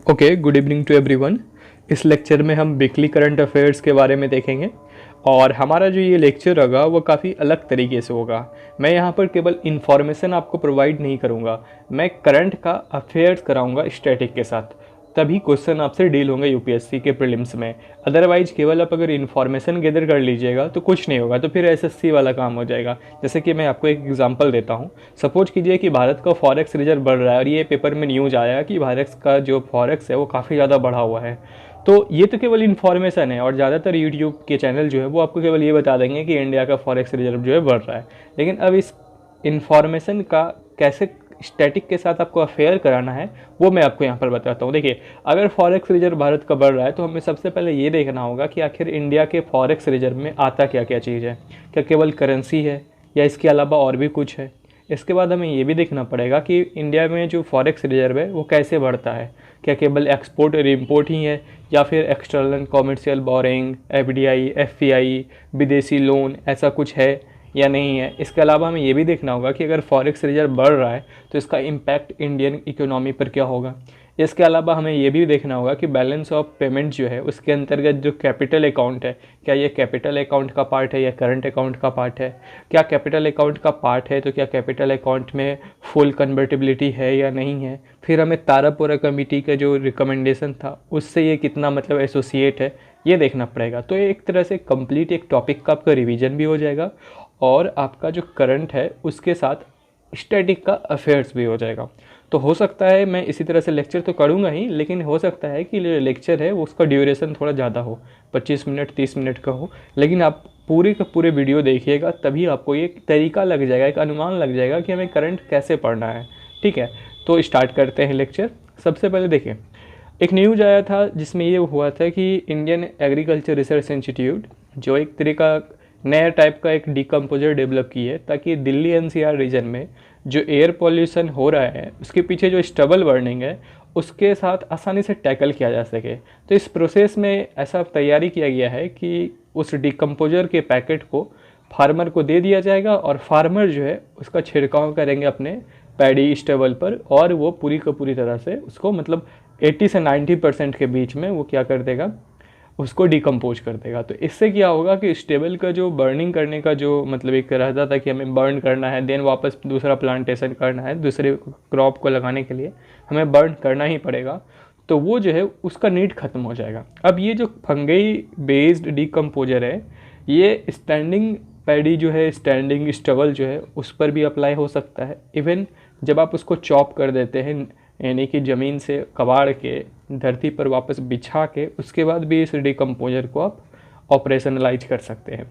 Okay, good evening to everyone. इस lecture में हम वीकली करंट अफेयर्स के बारे में देखेंगे और हमारा जो ये लेक्चर होगा वो काफ़ी अलग तरीके से होगा। मैं यहाँ पर केवल इन्फॉर्मेशन आपको प्रोवाइड नहीं करूँगा, मैं करंट का अफेयर्स कराऊँगा स्टैटिक के साथ, तभी क्वेश्चन आपसे डील होंगे यूपीएससी के प्रीलिम्स में। अदरवाइज केवल आप अगर इन्फॉर्मेशन गैदर कर लीजिएगा तो कुछ नहीं होगा, तो फिर एसएससी वाला काम हो जाएगा। जैसे कि मैं आपको एक एग्जांपल देता हूँ। सपोज कीजिए कि भारत का फॉरेक्स रिजर्व बढ़ रहा है और ये पेपर में न्यूज़ आया कि भारत का जो फॉरेक्स है वो काफ़ी ज़्यादा बढ़ा हुआ है। तो ये तो केवल इन्फॉर्मेशन है और ज़्यादातर यूट्यूब के चैनल जो है वो आपको केवल ये बता देंगे कि इंडिया का फॉरेक्स रिजर्व जो है बढ़ रहा है। लेकिन अब इस इन्फॉर्मेशन का कैसे स्टैटिक के साथ आपको अफेयर कराना है वो मैं आपको यहाँ पर बताता हूँ। देखिए, अगर फॉरेक्स रिजर्व भारत का बढ़ रहा है तो हमें सबसे पहले ये देखना होगा कि आखिर इंडिया के फॉरेक्स रिजर्व में आता क्या क्या चीज़ है। क्या केवल करेंसी है या इसके अलावा और भी कुछ है। इसके बाद हमें ये भी देखना पड़ेगा कि इंडिया में जो फॉरेक्स रिजर्व है वो कैसे बढ़ता है। क्या केवल एक्सपोर्ट और इम्पोर्ट ही है या फिर external commercial boring, FDI, FPI, विदेशी लोन, ऐसा कुछ है या नहीं है। इसके अलावा हमें ये भी देखना होगा कि अगर फॉरेक्स रिजर्व बढ़ रहा है तो इसका इम्पैक्ट इंडियन इकोनॉमी पर क्या होगा। इसके अलावा हमें ये भी देखना होगा कि बैलेंस ऑफ पेमेंट जो है उसके अंतर्गत जो कैपिटल अकाउंट है, क्या ये कैपिटल अकाउंट का पार्ट है या करंट अकाउंट का पार्ट है। क्या कैपिटल अकाउंट का पार्ट है तो क्या कैपिटल अकाउंट में फुल कन्वर्टिबिलिटी है या नहीं है। फिर हमें तारापुरा कमेटी का जो रिकमेंडेशन था उससे ये कितना मतलब एसोसिएट है, ये देखना पड़ेगा। तो एक तरह से कंप्लीट एक टॉपिक का आपका रिवीजन भी हो जाएगा और आपका जो करंट है उसके साथ स्टैटिक का अफेयर्स भी हो जाएगा। तो हो सकता है मैं इसी तरह से लेक्चर तो करूँगा ही, लेकिन हो सकता है कि जो लेक्चर है उसका ड्यूरेशन थोड़ा ज़्यादा हो, 25 मिनट 30 मिनट का हो। लेकिन आप पूरे का पूरे वीडियो देखिएगा तभी आपको ये तरीका लग जाएगा, एक अनुमान लग जाएगा कि हमें करंट कैसे पढ़ना है। ठीक है, तो स्टार्ट करते हैं लेक्चर। सबसे पहले देखिए, एक न्यूज़ आया था जिसमें ये हुआ था कि इंडियन एग्रीकल्चर रिसर्च इंस्टीट्यूट जो एक तरीका नया टाइप का एक डिकम्पोजर डेवलप की है ताकि दिल्ली एनसीआर रीजन में जो एयर पॉल्यूशन हो रहा है उसके पीछे जो स्टबल बर्निंग है उसके साथ आसानी से टैकल किया जा सके। तो इस प्रोसेस में ऐसा तैयारी किया गया है कि उस डिकम्पोजर के पैकेट को फार्मर को दे दिया जाएगा और फार्मर जो है उसका छिड़काव करेंगे अपने पैडी स्टबल पर और वो पूरी का पूरी तरह से उसको मतलब 80 से 90% के बीच में वो क्या कर देगा, उसको डिकम्पोज कर देगा। तो इससे क्या होगा कि स्टेबल का जो बर्निंग करने का जो मतलब एक रहता था कि हमें बर्न करना है देन वापस दूसरा प्लांटेशन करना है, दूसरे क्रॉप को लगाने के लिए हमें बर्न करना ही पड़ेगा, तो वो जो है उसका नीड खत्म हो जाएगा। अब ये जो फंगई बेस्ड डिकम्पोजर है ये स्टैंडिंग पैडी जो है, स्टैंडिंग स्टबल जो है उस पर भी अप्लाई हो सकता है। इवन जब आप उसको चॉप कर देते हैं यानी कि ज़मीन से कबाड़ के धरती पर वापस बिछा के उसके बाद भी इस डिकम्पोजर को आप ऑपरेशनलाइज कर सकते हैं।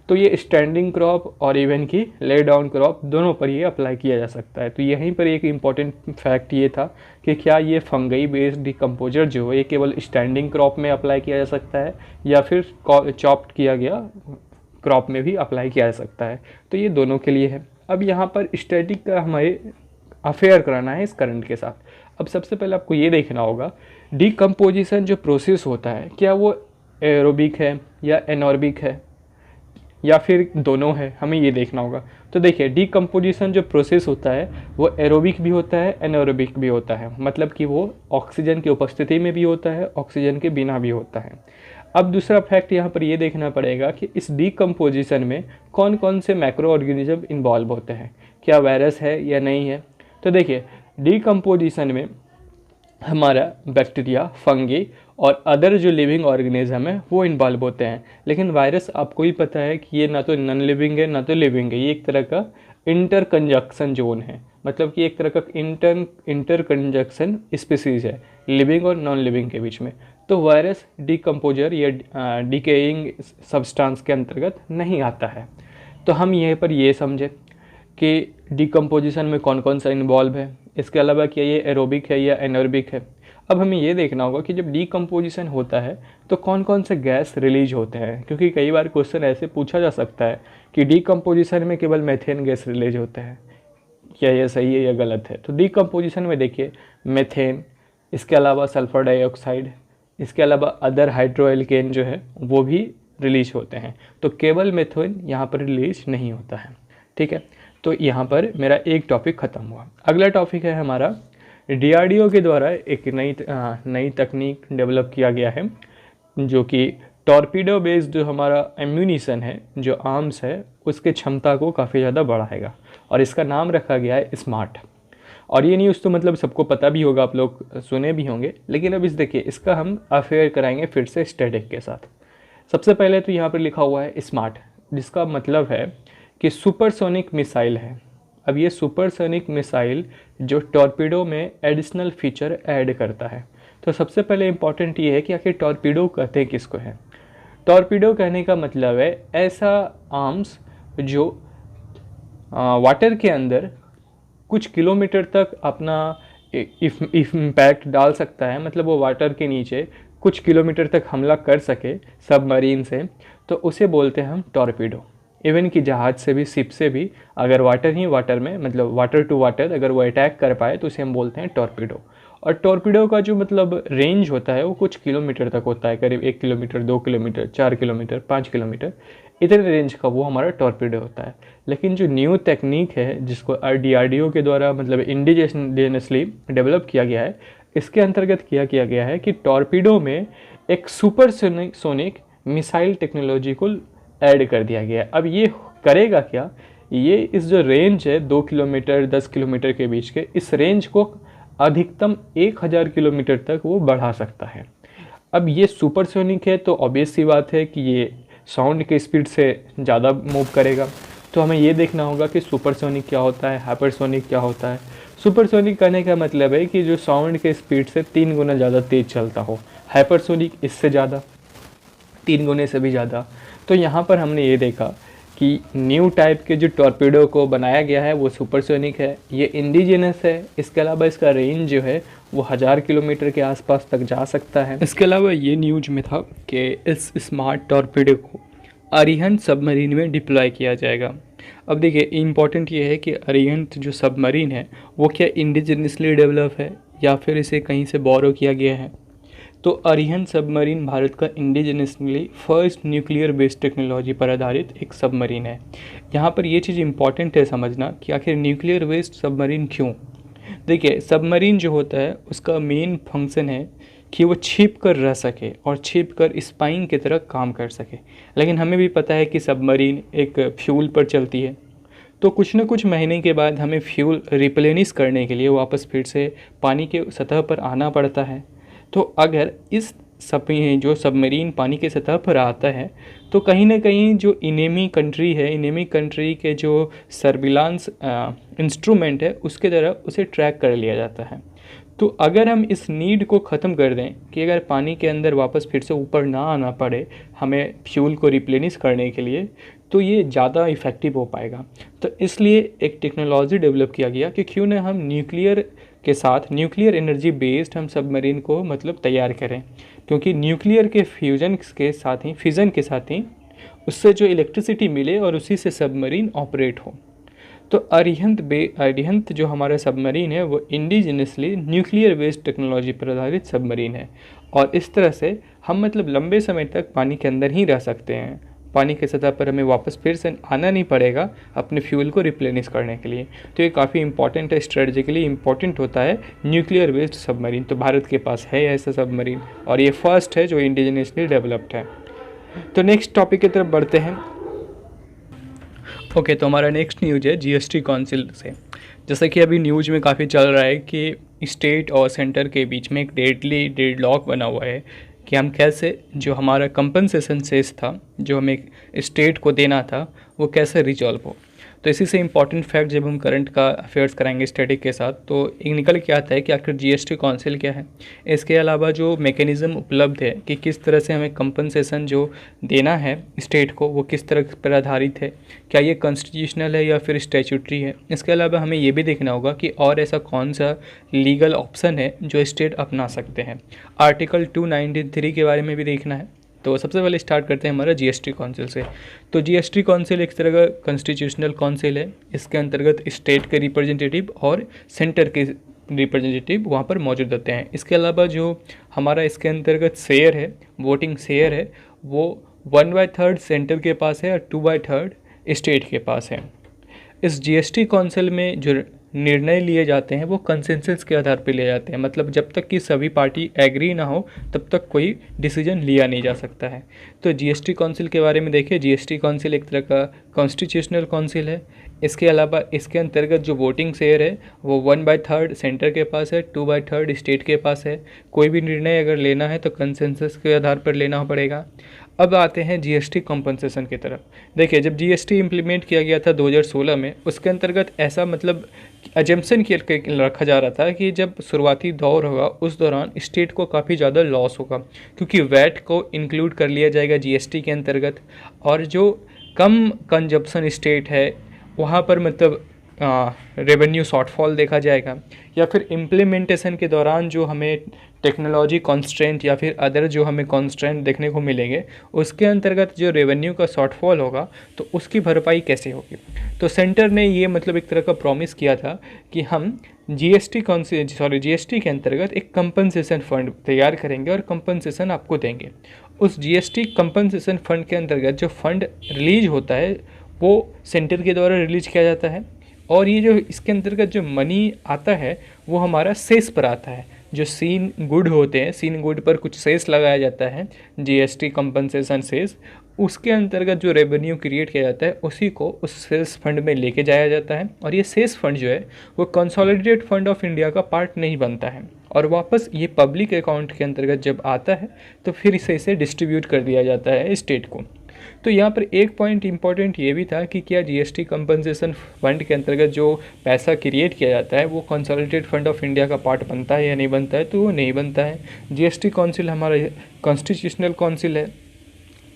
तो ये स्टैंडिंग क्रॉप और इवन की ले डाउन क्रॉप दोनों पर ये अप्लाई किया जा सकता है। तो यहीं पर एक इम्पॉर्टेंट फैक्ट ये था कि क्या ये फंगई बेस्ड डिकम्पोजर जो है ये केवल स्टैंडिंग क्रॉप में अप्लाई किया जा सकता है या फिर चॉप्ड किया गया क्रॉप में भी अप्लाई किया जा सकता है। तो ये दोनों के लिए है। अब यहाँ पर स्टैटिक का हमें अफेयर कराना है इस करंट के साथ। अब सबसे पहले आपको ये देखना होगा डिकम्पोजिशन जो प्रोसेस होता है क्या वो एरोबिक है या एनॉर्बिक है या फिर दोनों है, हमें ये देखना होगा। तो देखिए, डिकम्पोजिशन जो प्रोसेस होता है वो एरोबिक भी होता है एनॉर्बिक भी होता है, मतलब कि वो ऑक्सीजन की उपस्थिति में भी होता है ऑक्सीजन के बिना भी होता है। अब दूसरा फैक्ट यहाँ पर ये देखना पड़ेगा कि इस डिकम्पोजिशन में कौन कौन से मैक्रो ऑर्गेनिज्म इन्वॉल्व होते हैं, क्या वायरस है या नहीं है। तो देखिए, डिकम्पोजिशन में हमारा बैक्टीरिया, फंगी और अदर जो लिविंग ऑर्गेनिज्म है वो इन्वॉल्व होते हैं। लेकिन वायरस आपको ही पता है कि ये ना तो नॉन लिविंग है ना तो लिविंग है, ये एक तरह का इंटर कंजक्शन जोन है, मतलब कि एक तरह का इंटर कंजक्शन स्पीसीज है लिविंग और नॉन लिविंग के बीच में। तो वायरस डिकम्पोजर या डिकेइंग सब्सटेंस के अंतर्गत नहीं आता है। तो हम यहीं पर ये समझे कि डिकम्पोजिशन में कौन कौन सा इन्वॉल्व है। इसके अलावा क्या ये एरोबिक है या एनर्बिक है। अब हमें ये देखना होगा कि जब डिकम्पोजिशन होता है तो कौन कौन से गैस रिलीज होते हैं, क्योंकि कई बार क्वेश्चन ऐसे पूछा जा सकता है कि डिकम्पोजिशन में केवल मेथेन गैस रिलीज होते हैं, क्या ये सही है या गलत है। तो डिकम्पोजिशन में देखिए मेथेन, इसके अलावा सल्फर डाइऑक्साइड, इसके अलावा अदर हाइड्रोएल्केन जो है वो भी रिलीज होते हैं। तो केवल मेथेन यहाँ पर रिलीज नहीं होता है। ठीक है, तो यहाँ पर मेरा एक टॉपिक ख़त्म हुआ। अगला टॉपिक है हमारा डीआरडीओ के द्वारा एक नई तकनीक डेवलप किया गया है जो कि टॉर्पीडो बेस्ड जो हमारा एम्यूनिशन है, जो आर्म्स है, उसके क्षमता को काफ़ी ज़्यादा बढ़ाएगा और इसका नाम रखा गया है स्मार्ट। और ये न्यूज़ तो मतलब सबको पता भी होगा, आप लोग सुने भी होंगे, लेकिन अब देखिए इसका हम अफेयर कराएंगे फिर से स्टैटिक के साथ। सबसे पहले तो यहाँ पर लिखा हुआ है स्मार्ट, जिसका मतलब है कि सुपरसोनिक मिसाइल है। अब ये सुपरसोनिक मिसाइल जो टॉर्पीडो में एडिशनल फीचर ऐड करता है। तो सबसे पहले इम्पॉर्टेंट ये है कि आखिर टॉर्पीडो कहते हैं किसको है। टॉर्पीडो कहने का मतलब है ऐसा आर्म्स जो वाटर के अंदर कुछ किलोमीटर तक अपना इम्पैक्ट डाल सकता है, मतलब वो वाटर के नीचे कुछ किलोमीटर तक हमला कर सके सबमरीन से, तो उसे बोलते हैं हम टॉर्पीडो। इवन कि जहाज से भी, शिप से भी, अगर वाटर में मतलब वाटर टू वाटर अगर वो अटैक कर पाए तो उसे हम बोलते हैं टॉर्पीडो। और टॉर्पीडो का जो मतलब रेंज होता है वो कुछ किलोमीटर तक होता है, करीब 1 किलोमीटर, 2 किलोमीटर, 4 किलोमीटर, 5 किलोमीटर, इतने रेंज का वो हमारा टॉर्पीडो होता है। लेकिन जो न्यू टेक्निक है जिसको डीआरडीओ के द्वारा मतलब इंडिजिनियसली डेवलप किया गया है, इसके अंतर्गत किया गया है कि टॉर्पीडो में एक सुपरसोनिक मिसाइल टेक्नोलॉजी को ऐड कर दिया गया है। अब ये करेगा क्या, ये इस जो रेंज है 2 किलोमीटर 10 किलोमीटर के बीच के, इस रेंज को अधिकतम 1000 किलोमीटर तक वो बढ़ा सकता है। अब ये सुपरसोनिक है तो ऑब्वियस सी बात है कि ये साउंड के स्पीड से ज़्यादा मूव करेगा। तो हमें ये देखना होगा कि सुपरसोनिक क्या होता है, हाइपरसोनिक क्या होता है। सुपरसोनिक कहने का मतलब है कि जो साउंड के स्पीड से 3 गुना ज़्यादा तेज़ चलता हो, हाइपरसोनिक इससे ज़्यादा, 3 गुने से भी ज़्यादा। तो यहाँ पर हमने ये देखा कि न्यू टाइप के जो टॉर्पीडो को बनाया गया है वो सुपरसोनिक है, ये इंडिजिनस है। इसके अलावा इसका रेंज जो है वो 1000 किलोमीटर के आसपास तक जा सकता है। इसके अलावा ये न्यूज में था कि इस स्मार्ट टॉर्पीडो को अरिहंत सबमरीन में डिप्लॉय किया जाएगा। अब देखिए इम्पॉर्टेंट ये है कि अरिहंत जो सबमरीन है वो क्या इंडिजिनसली डेवलप है या फिर इसे कहीं से बोरो किया गया है। तो अरिहंत सबमरीन भारत का indigenously first nuclear based technology पर आधारित एक सबमरीन है। यहाँ पर ये चीज़ इंपॉर्टेंट है समझना कि आखिर न्यूक्लियर बेस्ड सबमरीन क्यों। देखिए सबमरीन जो होता है उसका मेन फंक्शन है कि वो छिप कर रह सके और छिप कर स्पाइंग की तरह काम कर सके। लेकिन हमें भी पता है कि सबमरीन एक फ्यूल पर चलती है, तो कुछ न कुछ महीने के बाद हमें फ्यूल रिप्लेनिश करने के लिए वापस फिर से पानी के सतह पर आना पड़ता है। तो अगर इस जो सबमरीन पानी के सतह पर आता है तो कहीं ना कहीं जो इनेमी कंट्री है, इनेमी कंट्री के जो सर्विलांस इंस्ट्रूमेंट है उसके द्वारा उसे ट्रैक कर लिया जाता है। तो अगर हम इस नीड को ख़त्म कर दें कि अगर पानी के अंदर वापस फिर से ऊपर ना आना पड़े हमें फ्यूल को रिप्लेनिश करने के लिए, तो ये ज़्यादा इफ़ेक्टिव हो पाएगा। तो इसलिए एक टेक्नोलॉजी डेवलप किया गया कि क्यों ना हम न्यूक्लियर एनर्जी बेस्ड हम सबमरीन को मतलब तैयार करें, क्योंकि न्यूक्लियर के फिज़न के साथ ही उससे जो इलेक्ट्रिसिटी मिले और उसी से सबमरीन ऑपरेट हो। तो अरिहंत जो हमारा सबमरीन है वो इंडिजिनसली न्यूक्लियर बेस्ड टेक्नोलॉजी पर आधारित सबमरीन है और इस तरह से हम मतलब लंबे समय तक पानी के अंदर ही रह सकते हैं। पानी के सतह पर हमें वापस फिर से आना नहीं पड़ेगा अपने फ्यूल को रिप्लेनिश करने के लिए। तो ये काफ़ी इंपॉर्टेंट है, स्ट्रेटेजिकली इंपॉर्टेंट होता है न्यूक्लियर बेस्ड सबमरीन। तो भारत के पास है ऐसा सबमरीन और ये फर्स्ट है जो इंडिजिनसली डेवलप्ड है। तो नेक्स्ट टॉपिक की तरफ बढ़ते हैं। ओके, तो हमारा नेक्स्ट न्यूज़ है जीएसटी काउंसिल से। जैसा कि अभी न्यूज़ में काफ़ी चल रहा है कि स्टेट और सेंटर के बीच में एक डेडलॉक बना हुआ है कि हम कैसे जो हमारा कंपनसेशन सेस था जो हमें स्टेट को देना था वो कैसे रिजॉल्व हो। तो इसी से इम्पॉर्टेंट फैक्ट जब हम करंट का अफेयर्स कराएंगे स्टैटिक के साथ तो एक निकल के आता है कि आखिर जीएसटी काउंसिल क्या है। इसके अलावा जो मैकेनिज़्म उपलब्ध है कि किस तरह से हमें कंपनसेशन जो देना है स्टेट को वो किस तरह पर आधारित है, क्या ये कॉन्स्टिट्यूशनल है या फिर स्टैट्यूटरी है। इसके अलावा हमें ये भी देखना होगा कि और ऐसा कौन सा लीगल ऑप्शन है जो स्टेट अपना सकते हैं। आर्टिकल 293 के बारे में भी देखना है। तो सबसे पहले स्टार्ट करते हैं हमारा जीएसटी काउंसिल से। तो जीएसटी काउंसिल एक तरह का कॉन्स्टिट्यूशनल काउंसिल है। इसके अंतर्गत स्टेट के रिप्रेजेंटेटिव और सेंटर के रिप्रेजेंटेटिव वहाँ पर मौजूद होते हैं। इसके अलावा जो हमारा इसके अंतर्गत शेयर है, वोटिंग शेयर है, वो 1/3 सेंटर के पास है और 2/3 स्टेट के पास है। इस जीएसटी काउंसिल में जो निर्णय लिए जाते हैं वो कंसेंसस के आधार पर लिए जाते हैं, मतलब जब तक कि सभी पार्टी एग्री ना हो तब तक कोई डिसीजन लिया नहीं जा सकता है। तो जीएसटी काउंसिल के बारे में देखिए, जीएसटी काउंसिल एक तरह का कॉन्स्टिट्यूशनल काउंसिल है। इसके अलावा इसके अंतर्गत जो वोटिंग शेयर है वो 1/3 सेंटर के पास है, 2/3 स्टेट के पास है। कोई भी निर्णय अगर लेना है तो कंसेंसस के आधार पर लेना पड़ेगा। अब आते हैं जीएसटी कंपनसेशन की तरफ। देखिए, जब जीएसटी इम्प्लीमेंट किया गया था 2016 में, उसके अंतर्गत ऐसा मतलब अजम्पशन रखा जा रहा था कि जब शुरुआती दौर होगा उस दौरान स्टेट को काफ़ी ज़्यादा लॉस होगा, क्योंकि वैट को इंक्लूड कर लिया जाएगा जीएसटी के अंतर्गत, और जो कम कंजप्शन स्टेट है वहाँ पर मतलब रेवेन्यू शॉर्टफॉल देखा जाएगा, या फिर इम्प्लीमेंटेशन के दौरान जो हमें टेक्नोलॉजी कॉन्स्ट्रेंट या फिर अदर जो हमें कॉन्स्ट्रेंट देखने को मिलेंगे उसके अंतर्गत जो रेवेन्यू का शॉर्टफॉल होगा तो उसकी भरपाई कैसे होगी। तो सेंटर ने ये मतलब एक तरह का प्रॉमिस किया था कि हम जीएसटी के अंतर्गत एक कंपनसेशन फंड तैयार करेंगे और कंपनसेशन आपको देंगे। उस जीएसटी कंपनसेशन फंड के अंतर्गत जो फंड रिलीज होता है वो सेंटर के द्वारा रिलीज किया जाता है, और ये जो इसके अंतर्गत जो मनी आता है वो हमारा सेस पर आता है। जो सीन गुड होते हैं, सीन गुड पर कुछ सेस लगाया जाता है, जीएसटी कंपनसेशन सेस, उसके अंतर्गत जो रेवेन्यू क्रिएट किया जाता है उसी को उस सेस फंड में लेके जाया जाता है। और ये सेस फंड जो है वो कंसोलिडेटेड फंड ऑफ इंडिया का पार्ट नहीं बनता है, और वापस ये पब्लिक अकाउंट के अंतर्गत जब आता है तो फिर इसे डिस्ट्रीब्यूट कर दिया जाता है स्टेट को। तो यहाँ पर एक पॉइंट इंपॉर्टेंट ये भी था कि क्या जीएसटी कंपनसेशन फंड के अंतर्गत जो पैसा क्रिएट किया जाता है वो कंसोलिडेटेड फंड ऑफ इंडिया का पार्ट बनता है या नहीं बनता है, तो वो नहीं बनता है। जीएसटी काउंसिल हमारा कॉन्स्टिट्यूशनल काउंसिल है।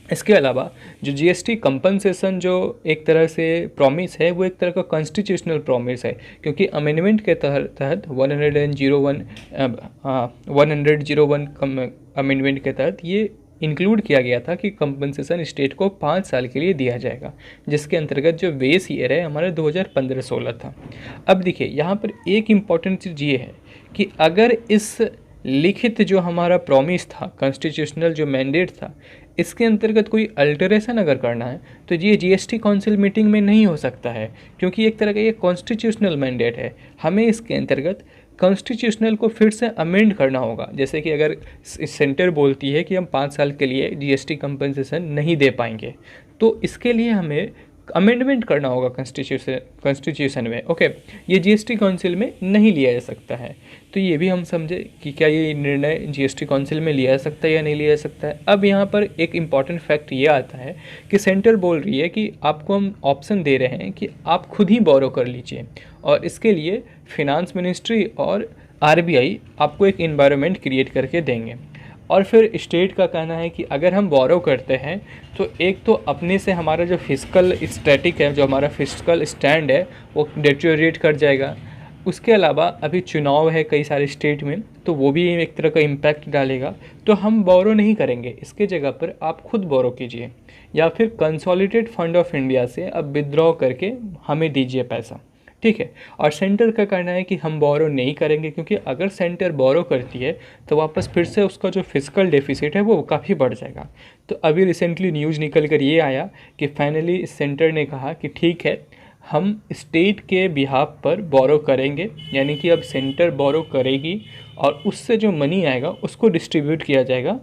इसके अलावा जो जीएसटी कंपनसेशन जो एक तरह से प्रॉमिस है वो एक तरह का कॉन्स्टिट्यूशनल प्रॉमिस है, क्योंकि अमेंडमेंट के तहत 101 अमेंडमेंट के तहत ये इंक्लूड किया गया था कि कंपनसेशन स्टेट को 5 साल के लिए दिया जाएगा, जिसके अंतर्गत जो बेस ईयर है हमारा 2015-16 था। अब देखिए, यहाँ पर एक इम्पॉर्टेंट चीज़ ये है कि अगर इस लिखित जो हमारा प्रॉमिस था, कॉन्स्टिट्यूशनल जो मैंडेट था, इसके अंतर्गत कोई अल्टरेशन अगर करना है तो ये जीएसटी काउंसिल मीटिंग में नहीं हो सकता है, क्योंकि एक तरह का ये कॉन्स्टिट्यूशनल मैंडेट है। हमें इसके अंतर्गत कॉन्स्टिट्यूशनल को फिर से अमेंड करना होगा। जैसे कि अगर सेंटर बोलती है कि हम 5 साल के लिए जीएसटी कंपनसेशन नहीं दे पाएंगे, तो इसके लिए हमें अमेंडमेंट करना होगा कॉन्स्टिट्यूशन में। ओके, ये जीएसटी काउंसिल में नहीं लिया जा सकता है। तो ये भी हम समझे कि क्या ये निर्णय जीएसटी काउंसिल में लिया जा सकता है या नहीं लिया जा सकता है। अब यहाँ पर एक इम्पॉर्टेंट फैक्ट ये आता है कि सेंटर बोल रही है कि आपको हम ऑप्शन दे रहे हैं कि आप खुद ही बोरो कर लीजिए, और इसके लिए फिनांस मिनिस्ट्री और आरबीआई आपको एक इन्वायरमेंट क्रिएट करके देंगे। और फिर स्टेट का कहना है कि अगर हम बोरो करते हैं तो एक तो अपने से हमारा जो फिस्कल स्टैटिक है, जो हमारा फिस्कल स्टैंड है वो डिटेरियोरेट कर जाएगा। उसके अलावा अभी चुनाव है कई सारे स्टेट में, तो वो भी एक तरह का इम्पैक्ट डालेगा। तो हम बोरो नहीं करेंगे, इसके जगह पर आप खुद बोरो कीजिए, या फिर कंसोलिडेटेड फंड ऑफ इंडिया से अब विदड्रॉ करके हमें दीजिए पैसा, ठीक है। और सेंटर का कहना है कि हम बोरो नहीं करेंगे, क्योंकि अगर सेंटर बोरो करती है तो वापस फिर से उसका जो फिस्कल डेफिसिट है वो काफ़ी बढ़ जाएगा। तो अभी रिसेंटली न्यूज़ निकल कर ये आया कि फाइनली सेंटर ने कहा कि ठीक है, हम स्टेट के बिहाफ पर बोरो करेंगे, यानी कि अब सेंटर बोरो करेगी और उससे जो मनी आएगा उसको डिस्ट्रीब्यूट किया जाएगा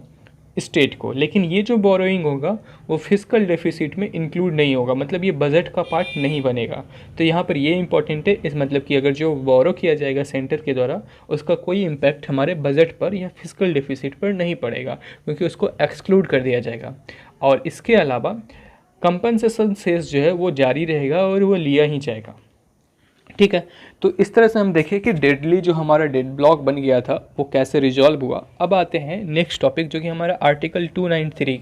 स्टेट को। लेकिन ये जो बोरोइंग होगा वो फिस्कल डेफिसिट में इंक्लूड नहीं होगा, मतलब ये बजट का पार्ट नहीं बनेगा। तो यहाँ पर ये इंपॉर्टेंट है, इस मतलब कि अगर जो बोरो किया जाएगा सेंटर के द्वारा उसका कोई इम्पैक्ट हमारे बजट पर या फिस्कल डेफिसिट पर नहीं पड़ेगा, क्योंकि उसको एक्सक्लूड कर दिया जाएगा। और इसके अलावा कंपनसेशन सेस जो है वो जारी रहेगा और वो लिया ही जाएगा, ठीक है। तो इस तरह से हम देखें कि डेडली जो हमारा डेड ब्लॉक बन गया था वो कैसे रिजॉल्व हुआ। अब आते हैं नेक्स्ट टॉपिक, जो कि हमारा आर्टिकल 293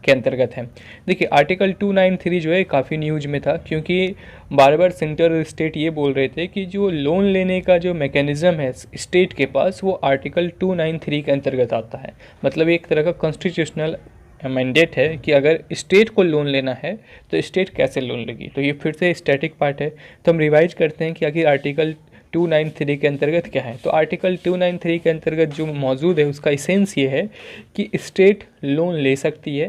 के अंतर्गत है। देखिए, आर्टिकल 293 जो है काफ़ी न्यूज में था, क्योंकि बार बार सेंटर और स्टेट ये बोल रहे थे कि जो लोन लेने का जो मैकेनिज़्म है स्टेट के पास वो आर्टिकल 293 के अंतर्गत आता है। मतलब एक तरह का कॉन्स्टिट्यूशनल मैंडेट है कि अगर स्टेट को लोन लेना है तो स्टेट कैसे लोन लेगी। तो ये फिर से स्टैटिक पार्ट है। तो हम रिवाइज करते हैं कि आखिर आर्टिकल 293 के अंतर्गत क्या है। तो आर्टिकल 293 के अंतर्गत जो मौजूद है उसका इसेंस ये है कि स्टेट लोन ले सकती है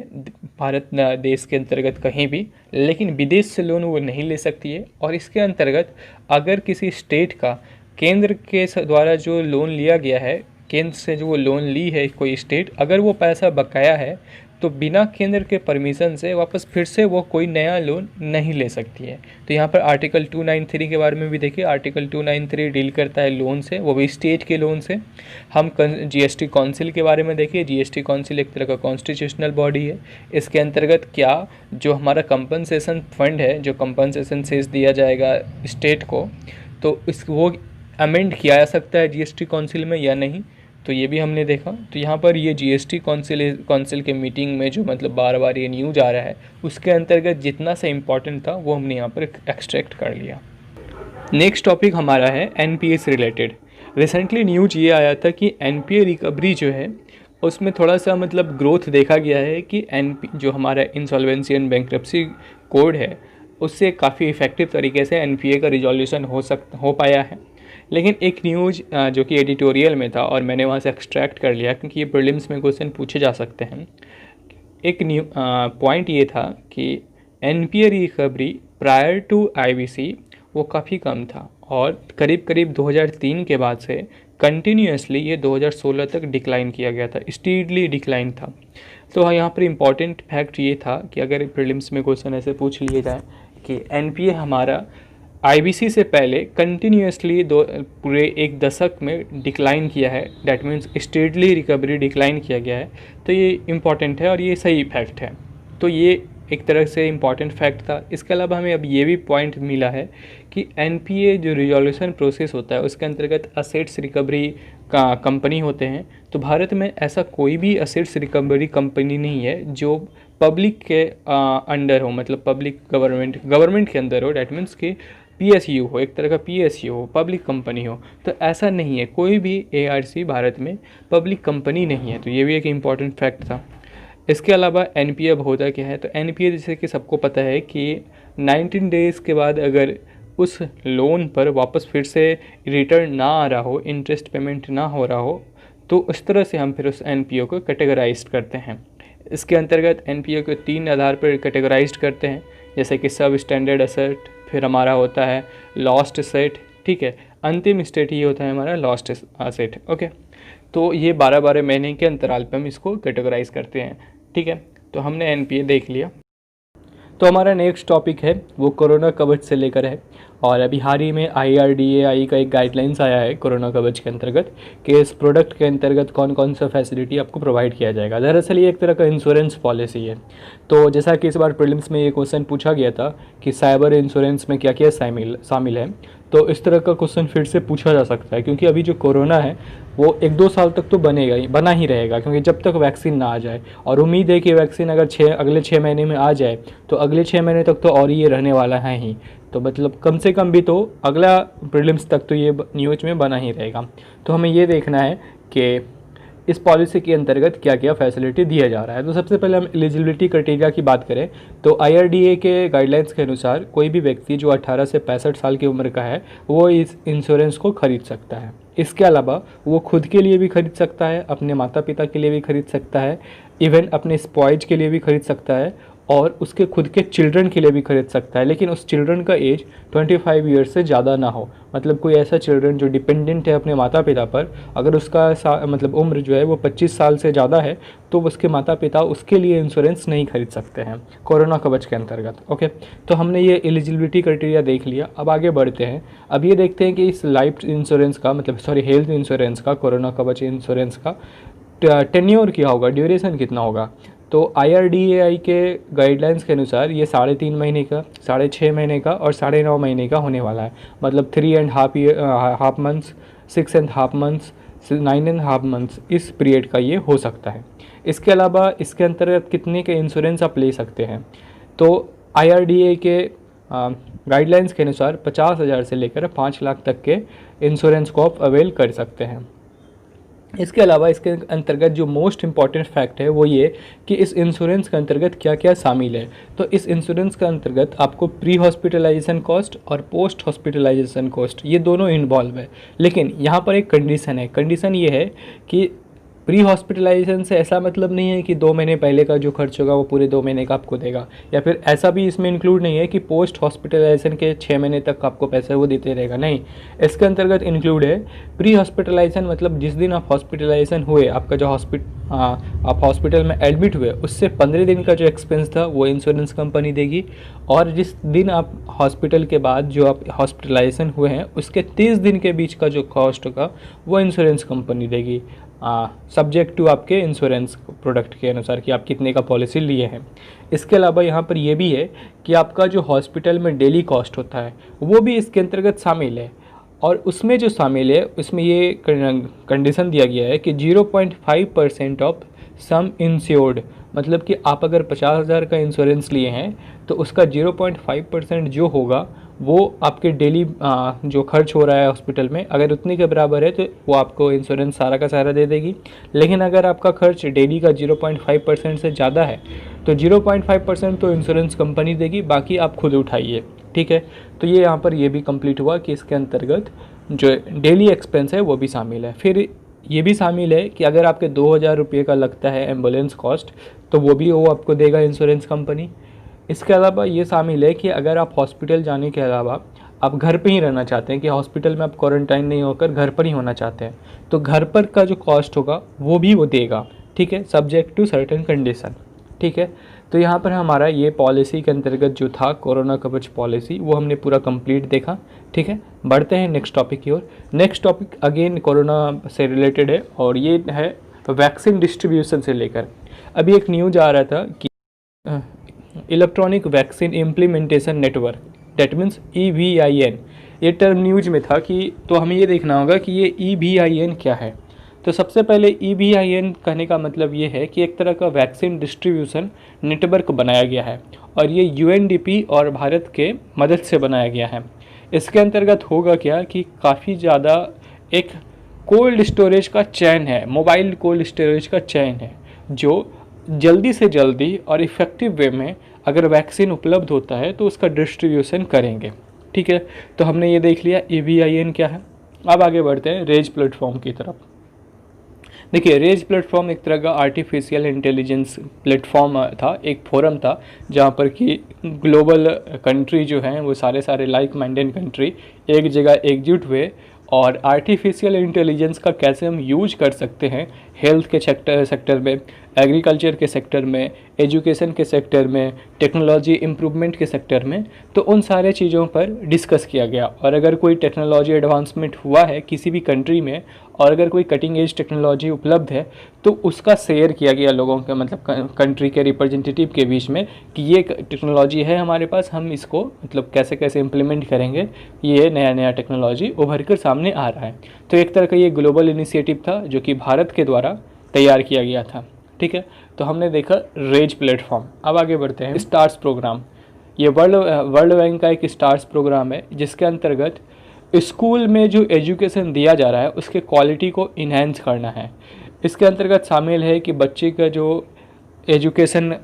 भारत देश के अंतर्गत कहीं भी, लेकिन विदेश से लोन वो नहीं ले सकती है। और इसके अंतर्गत अगर किसी स्टेट का केंद्र के द्वारा जो लोन लिया गया है, केंद्र से जो वो लोन ली है कोई स्टेट, अगर वो पैसा बकाया है तो बिना केंद्र के परमिशन से वापस फिर से वो कोई नया लोन नहीं ले सकती है। तो यहाँ पर आर्टिकल 293 के बारे में भी देखिए। आर्टिकल 293 डील करता है लोन से, वो भी स्टेट के लोन से। हम जीएसटी काउंसिल के बारे में देखिए। जीएसटी काउंसिल एक तरह का कॉन्स्टिट्यूशनल बॉडी है। इसके अंतर्गत क्या जो हमारा कंपनसेशन फंड है, जो कंपनसेशन सेस दिया जाएगा स्टेट को, तो वो अमेंड किया जा सकता है जीएसटी काउंसिल में या नहीं, तो ये भी हमने देखा। तो यहाँ पर ये जीएसटी काउंसिल के मीटिंग में जो मतलब बार बार ये न्यूज़ आ रहा है उसके अंतर्गत जितना सा इम्पॉर्टेंट था वो हमने यहाँ पर एक्सट्रैक्ट कर लिया। नेक्स्ट टॉपिक हमारा है एनपीए से रिलेटेड। रिसेंटली न्यूज ये आया था कि एनपीए रिकवरी जो है उसमें थोड़ा सा मतलब ग्रोथ देखा गया है कि जो हमारा इंसॉल्वेंसी एंड बैंक्रप्सी कोड है उससे काफ़ी इफ़ेक्टिव तरीके से एनपीए का रिजोल्यूशन हो पाया है। लेकिन एक न्यूज़ जो कि एडिटोरियल में था और मैंने वहाँ से एक्सट्रैक्ट कर लिया क्योंकि ये प्रीलिम्स में क्वेश्चन पूछे जा सकते हैं। एक पॉइंट ये था कि NPA recovery prior to IBC वो काफ़ी कम था और करीब करीब 2003 के बाद से कंटिन्यूसली ये 2016 तक डिक्लाइन किया गया था, स्टीडली डिक्लाइन था। तो यहाँ पर इम्पॉर्टेंट फैक्ट ये था कि अगर प्रीलिम्स में क्वेश्चन ऐसे पूछ लिए जाए कि एनपीए हमारा आईबीसी से पहले कंटिन्यूसली पूरे एक दशक में डिक्लाइन किया है, that means steadily recovery decline किया गया है, तो ये इम्पॉर्टेंट है और ये सही फैक्ट है। तो ये एक तरह से इम्पॉर्टेंट फैक्ट था। इसके अलावा हमें अब ये भी पॉइंट मिला है कि एनपीए जो रिजोल्यूशन प्रोसेस होता है उसके अंतर्गत असेट्स रिकवरी का कंपनी होते हैं। तो भारत में ऐसा कोई भी असेट्स रिकवरी कंपनी नहीं है जो पब्लिक के अंडर हो, मतलब पब्लिक गवर्नमेंट के अंदर हो, डैट मीन्स कि पीएसयू हो, एक तरह का पीएसयू हो, पब्लिक कंपनी हो। तो ऐसा नहीं है, कोई भी एआरसी भारत में पब्लिक कंपनी नहीं है। तो ये भी एक इम्पॉर्टेंट फैक्ट था। इसके अलावा एनपीए अब होता क्या है, तो एनपीए जैसे कि सबको पता है कि 19 डेज़ के बाद अगर उस लोन पर वापस फिर से रिटर्न ना आ रहा हो, इंटरेस्ट पेमेंट ना हो रहा हो, तो उस तरह से हम फिर उस एनपीओ को कैटेगराइज करते हैं। इसके अंतर्गत एनपीओ को 3 आधार पर कैटेगराइज करते हैं, जैसे कि सब स्टैंडर्ड असेट, फिर हमारा होता है लॉस्ट असेट, ठीक है, अंतिम स्टेट ये होता है हमारा लॉस्ट असेट। ओके, तो ये 12-12 महीने के अंतराल पे हम इसको कैटेगराइज करते हैं, ठीक है। तो हमने एनपीए देख लिया। तो हमारा नेक्स्ट टॉपिक है वो कोरोना कवच से लेकर है। और अभी हाल ही में IRDAI का एक गाइडलाइंस आया है कोरोना कवच के अंतर्गत कि इस प्रोडक्ट के अंतर्गत कौन कौन सा फैसिलिटी आपको प्रोवाइड किया जाएगा। दरअसल ये एक तरह का इंश्योरेंस पॉलिसी है। तो जैसा कि इस बार प्रीलिम्स में ये क्वेश्चन पूछा गया था कि साइबर इंश्योरेंस में क्या क्या शामिल है, तो इस तरह का क्वेश्चन फिर से पूछा जा सकता है क्योंकि अभी जो कोरोना है वो 1-2 साल तक तो बना ही रहेगा, क्योंकि जब तक वैक्सीन ना आ जाए। और उम्मीद है कि वैक्सीन अगर अगले 6 महीने में आ जाए तो अगले 6 महीने तक तो और ये रहने वाला है ही। तो मतलब कम से कम भी तो अगला प्रीलिम्स तक तो ये न्यूज़ में बना ही रहेगा। तो हमें ये देखना है कि इस पॉलिसी के अंतर्गत क्या क्या फैसिलिटी दिया जा रहा है। तो सबसे पहले हम एलिजिबिलिटी क्राइटेरिया की बात करें तो IRDA के गाइडलाइंस के अनुसार कोई भी व्यक्ति जो 18 से 65 साल की उम्र का है वो इस इंश्योरेंस को खरीद सकता है। इसके अलावा वो खुद के लिए भी खरीद सकता है, अपने माता पिता के लिए भी खरीद सकता है, इवन अपने स्पॉइज के लिए भी खरीद सकता है और उसके खुद के चिल्ड्रन के लिए भी खरीद सकता है। लेकिन उस चिल्ड्रन का एज 25 ईयर्स से ज़्यादा ना हो, मतलब कोई ऐसा चिल्ड्रन जो डिपेंडेंट है अपने माता पिता पर, अगर उसका मतलब उम्र जो है वो 25 साल से ज़्यादा है तो उसके माता पिता उसके लिए इंश्योरेंस नहीं खरीद सकते हैं कोरोना कवच के अंतर्गत। ओके, तो हमने ये एलिजिबिलिटी क्राइटेरिया देख लिया। अब आगे बढ़ते हैं। अब ये देखते हैं कि इस लाइफ इंश्योरेंस का हेल्थ इंश्योरेंस का, कोरोना कवच इंश्योरेंस का टेन्योर क्या होगा, ड्यूरेशन कितना होगा। तो IRDAI के गाइडलाइंस के अनुसार ये 3.5 महीने का, 6.5 महीने का और 9.5 महीने का होने वाला है। मतलब 3.5 मंथ्स, 6.5 मंथ्स, 9.5 मंथ्स, इस पीरियड का ये हो सकता है। इसके अलावा इसके अंतर्गत कितने के इंश्योरेंस आप ले सकते हैं, तो IRDA के गाइडलाइंस के अनुसार 50,000 से लेकर 5 लाख तक के इंश्योरेंस को आप अवेल कर सकते हैं। इसके अलावा इसके अंतर्गत जो मोस्ट इम्पॉर्टेंट फैक्ट है वो ये कि इस इंश्योरेंस के अंतर्गत क्या क्या शामिल है। तो इस इंश्योरेंस के अंतर्गत आपको प्री हॉस्पिटलाइजेशन कॉस्ट और पोस्ट हॉस्पिटलाइजेशन कॉस्ट ये दोनों इन्वॉल्व है। लेकिन यहाँ पर एक कंडीशन है, कंडीशन ये है कि प्री हॉस्पिटलाइजेशन से ऐसा मतलब नहीं है कि 2 महीने पहले का जो खर्च होगा वो पूरे 2 महीने का आपको देगा, या फिर ऐसा भी इसमें इंक्लूड नहीं है कि पोस्ट हॉस्पिटलाइजेशन के 6 महीने तक आपको पैसे वो देते रहेगा। नहीं, इसके अंतर्गत इंक्लूड है प्री हॉस्पिटलाइजेशन, मतलब जिस दिन आप हॉस्पिटलाइजेशन हुए, आपका जो आप हॉस्पिटल में एडमिट हुए उससे 15 दिन का जो एक्सपेंस था वो इंश्योरेंस कंपनी देगी, और जिस दिन आप हॉस्पिटल के बाद जो आप हॉस्पिटलाइजेशन हुए हैं उसके 30 दिन के बीच का जो कॉस्ट होगा वो इंश्योरेंस कंपनी देगी, सब्जेक्ट टू आपके इंश्योरेंस प्रोडक्ट के अनुसार कि आप कितने का पॉलिसी लिए हैं। इसके अलावा यहाँ पर यह भी है कि आपका जो हॉस्पिटल में डेली कॉस्ट होता है वो भी इसके अंतर्गत शामिल है, और उसमें जो शामिल है उसमें ये कंडीशन दिया गया है कि 0.5% ऑफ सम इंश्योर्ड, मतलब कि आप अगर 50,000 का इंश्योरेंस लिए हैं तो उसका 0.5% जो होगा वो आपके डेली जो खर्च हो रहा है हॉस्पिटल में, अगर उतने के बराबर है तो वो आपको इंश्योरेंस सारा का सारा दे देगी। लेकिन अगर आपका खर्च डेली का 0.5% से ज़्यादा है तो 0.5% तो इंश्योरेंस कंपनी देगी, बाकी आप खुद उठाइए। ठीक है, तो ये यहाँ पर ये भी कंप्लीट हुआ कि इसके अंतर्गत जो डेली एक्सपेंस है वो भी शामिल है। फिर ये भी शामिल है कि अगर आपके 2,000 रुपये का लगता है एम्बुलेंस कॉस्ट तो वो भी वो आपको देगा इंश्योरेंस कंपनी। इसके अलावा ये शामिल है कि अगर आप हॉस्पिटल जाने के अलावा आप घर पे ही रहना चाहते हैं, कि हॉस्पिटल में आप क्वारंटाइन नहीं होकर घर पर ही होना चाहते हैं, तो घर पर का जो कॉस्ट होगा वो भी वो देगा। ठीक है, सब्जेक्ट टू सर्टेन कंडीशन। ठीक है, तो यहाँ पर हमारा ये पॉलिसी के अंतर्गत जो था कोरोना कवच पॉलिसी वो हमने पूरा कंप्लीट देखा। ठीक है, बढ़ते हैं नेक्स्ट टॉपिक की ओर। नेक्स्ट टॉपिक अगेन कोरोना से रिलेटेड है, और ये है वैक्सीन डिस्ट्रीब्यूशन से लेकर। अभी एक न्यूज आ रहा था कि electronic vaccine implementation network, that means EVIN, ये टर्म न्यूज में था कि, तो हमें ये देखना होगा कि ये EVIN क्या है। तो सबसे पहले EVIN कहने का मतलब ये है कि एक तरह का वैक्सीन डिस्ट्रीब्यूशन नेटवर्क बनाया गया है, और ये UNDP और भारत के मदद से बनाया गया है। इसके अंतर्गत होगा क्या कि काफ़ी ज़्यादा एक कोल्ड स्टोरेज का चैन है, मोबाइल कोल्ड स्टोरेज का चैन है, जो जल्दी से जल्दी और इफ़ेक्टिव वे में अगर वैक्सीन उपलब्ध होता है तो उसका डिस्ट्रीब्यूशन करेंगे। ठीक है, तो हमने ये देख लिया EVIN क्या है। अब आगे बढ़ते हैं रेज प्लेटफॉर्म की तरफ। देखिए, रेज प्लेटफॉर्म एक तरह का आर्टिफिशियल इंटेलिजेंस प्लेटफॉर्म था, एक फोरम था जहाँ पर कि ग्लोबल कंट्री जो हैं वो सारे लाइक माइंडेड कंट्री एक जगह एकजुट हुए, और आर्टिफिशियल इंटेलिजेंस का कैसे हम यूज कर सकते हैं हेल्थ के सेक्टर में, एग्रीकल्चर के सेक्टर में, एजुकेशन के सेक्टर में, टेक्नोलॉजी इम्प्रूवमेंट के सेक्टर में, तो उन सारे चीज़ों पर डिस्कस किया गया। और अगर कोई टेक्नोलॉजी एडवांसमेंट हुआ है किसी भी कंट्री में, और अगर कोई कटिंग एज टेक्नोलॉजी उपलब्ध है तो उसका शेयर किया गया लोगों के, मतलब कंट्री के रिप्रेजेंटेटिव के बीच में, कि ये टेक्नोलॉजी है हमारे पास, हम इसको मतलब कैसे कैसे इम्प्लीमेंट करेंगे, ये नया नया टेक्नोलॉजी उभर कर सामने आ रहा है। तो एक तरह का ये ग्लोबल इनिशिएटिव था जो कि भारत के द्वारा तैयार किया गया था। ठीक है, तो हमने देखा रेज प्लेटफॉर्म। अब आगे बढ़ते हैं स्टार्स प्रोग्राम। ये वर्ल्ड बैंक का एक स्टार्स प्रोग्राम है जिसके अंतर्गत स्कूल में जो एजुकेशन दिया जा रहा है उसके क्वालिटी को इन्हेंस करना है। इसके अंतर्गत शामिल है कि बच्चे का जो एजुकेशन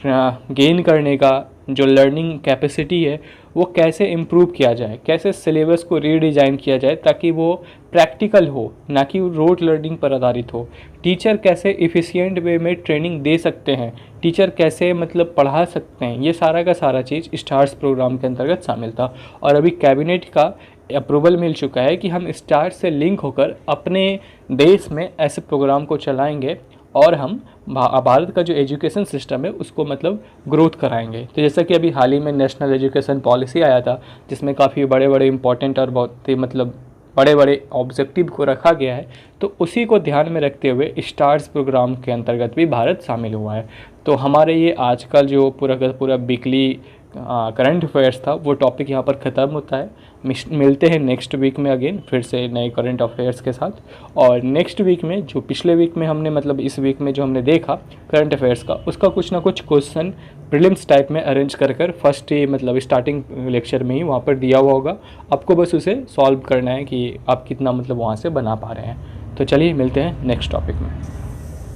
गेन करने का जो लर्निंग कैपेसिटी है वो कैसे इम्प्रूव किया जाए, कैसे सिलेबस को रीडिज़ाइन किया जाए ताकि वो प्रैक्टिकल हो, ना कि रोट लर्निंग पर आधारित हो। टीचर कैसे इफ़िशियंट वे में ट्रेनिंग दे सकते हैं, टीचर कैसे मतलब पढ़ा सकते हैं, ये सारा का सारा चीज़ स्टार्स प्रोग्राम के अंतर्गत शामिल था। और अभी कैबिनेट का अप्रूवल मिल चुका है कि हम स्टार्स से लिंक होकर अपने देश में ऐसे प्रोग्राम को चलाएंगे, और हम भारत का जो एजुकेशन सिस्टम है उसको मतलब ग्रोथ कराएंगे। तो जैसा कि अभी हाल ही में नेशनल एजुकेशन पॉलिसी आया था जिसमें काफ़ी बड़े बड़े इंपॉर्टेंट और बहुत ही मतलब बड़े बड़े ऑब्जेक्टिव को रखा गया है, तो उसी को ध्यान में रखते हुए स्टार्स प्रोग्राम के अंतर्गत भी भारत शामिल हुआ है। तो हमारे ये आजकल जो पूरा का पूरा वीकली करंट अफेयर्स था वो टॉपिक यहाँ पर ख़त्म होता है। मिलते हैं नेक्स्ट वीक में अगेन फिर से नए करंट अफेयर्स के साथ। और नेक्स्ट वीक में जो पिछले वीक में हमने मतलब इस वीक में जो हमने देखा करंट अफेयर्स का, उसका कुछ ना कुछ क्वेश्चन प्रीलिम्स टाइप में अरेंज कर फर्स्ट ही मतलब स्टार्टिंग लेक्चर में ही वहाँ पर दिया हुआ होगा। आपको बस उसे सॉल्व करना है कि आप कितना मतलब वहाँ से बना पा रहे हैं। तो चलिए मिलते हैं नेक्स्ट टॉपिक में।